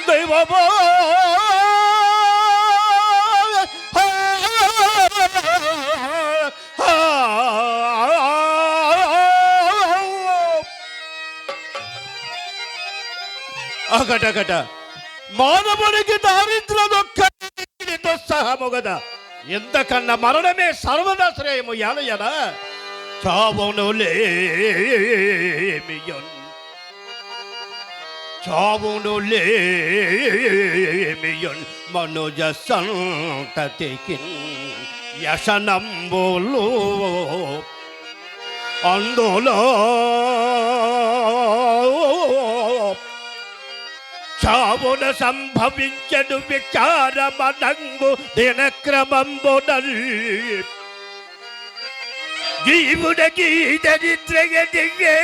దైవమా అగటగట మానవునికి దారిద్ర్యదొక్కతో సహముగదా ఎంతకన్నా మరణమే సర్వదా శ్రేయము యాలయన చావునులేమియన్ మనుజ సంతతికి యశనంబులు అందులో చావున సంభవించను విచారమనంగు దినక్రమంబునల్ జీవుడకి దరిద్రగదిగే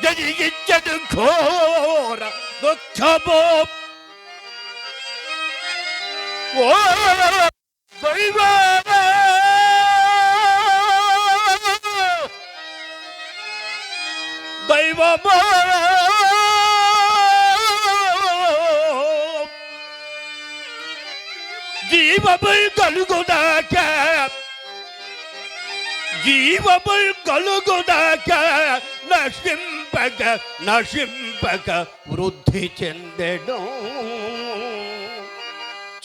జరిగించను ఘోర దుఃఖమో ఓ దైవమా దైవమా జీవముల్ కలుగుదాక నశింపక వృద్ధి చెందెను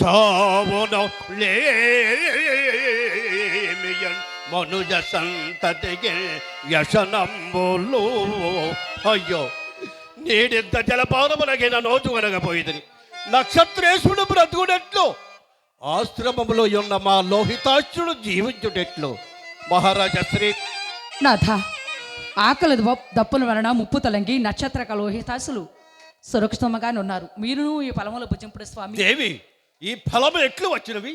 చావును లేమియన్ మనుజ సంతతికి వ్యసనంబులు. అయ్యో నేడెంత జలపానమునకైనా నోచుకొనకపోయిదని నక్షత్రేశుడు బ్రతుకుడెట్లు ఆశ్రమములో ఉన్న మా లోహితాశ్రుడు జీవించుటెట్లు. మహారాజా శ్రీ నాథ ఆకలి దప్పుల వలన ముప్పు తొలగి నక్షత్రక లోహితాసులు సురక్షితంగానే ఉన్నారు. మీరు ఈ ఫలములు భుజింపుడు స్వామి. దేవి ఈ ఫలము ఎట్లు వచ్చినవి?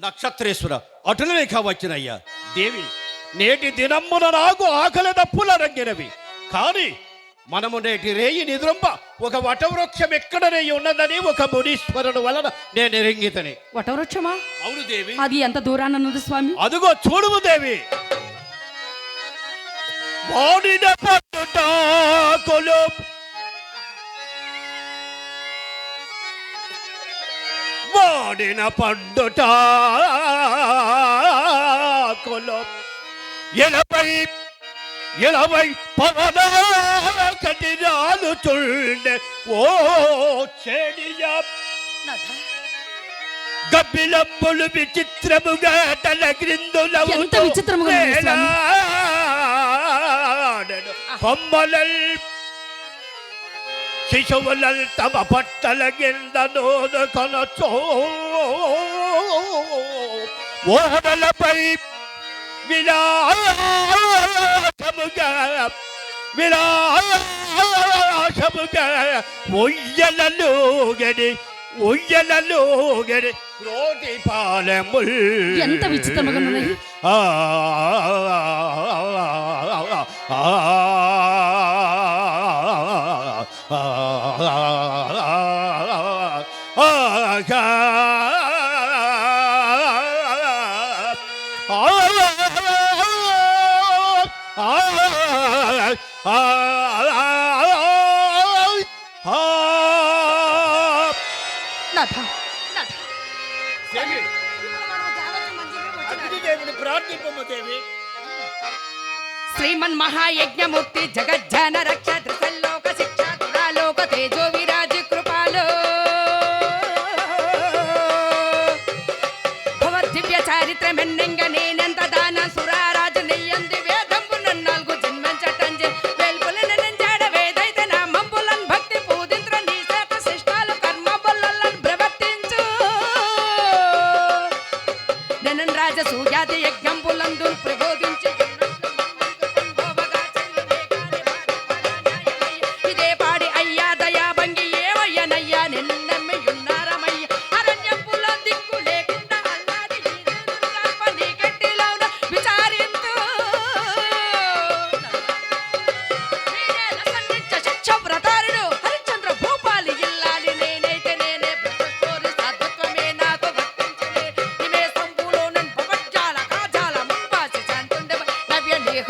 నక్షత్రేశ్వర అటులనే కావచ్చినయ్యా. దేవి నేటి దినమ్మున నాకు ఆకలి దప్పుల రంగినవి. కానీ మనము నేటి రేయి నిద్రంబ ఒక వటవృక్షం ఎక్కడ రేయి ఉన్నదని ఒక మునీశ్వరుడు వలన నేను ఎరింగితని. వటవృక్షమా? అవును దేవి. అది ఎంత దూరాన ఉన్నది స్వామి? అదుగో చూడుము దేవి. వాడిన పట్టుటాకులు వాడిన పడ్డుటాకులు 80 పవనాలు చుండె ఓ చెడియా గబ్బిలమ్ములు విచిత్రముగా తల క్రిందులవు కొమ్మలల్ శిశువులల్ తమ పట్టల కింద నోదు కొనచో ఓడలపై విలాసముగా ఒయ్యలలోగడి రోటి పాలెముల్. ఎంత విచిత్రముగా ఉన్నది. శ్రీమన్ మహాయజ్ఞమూర్తి జగజ్జాన రక్ష ధృతల్లోక శిక్ష దురాలోక తేజో విరాజ కృపాలో భవద్దివ్య చారిత్రమెన్నంగ నేనెంత దాన సురారాజు నెయ్యంది వేదంబు నన్నాల్గు జన్మంచటంజే వేల్పులన నంజాడ వేదైత నామంబులన్ భక్తి పూజింత్ర నీ శాత శిష్టాలు కర్మ బొల్లన్ ప్రవర్తించు ననన్ రాజ సూయాది యజ్ఞంబులందు ప్రబోధించి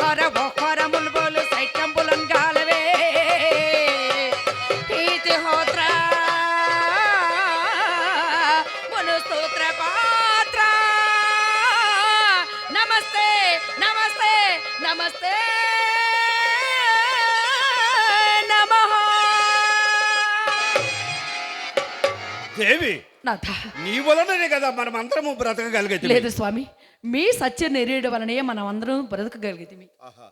హర బొహర ముల్బోలు సైకంబులన్ గాలవే నమస్తే నమః. దేవి, నాథ, నీ వలననే కదా మనం అందరము బ్రతకగలిగేది. లేదు స్వామి, మీ సత్య నెరేడు వలనే మనం అందరం బ్రతకగలిగితే. ఆహా.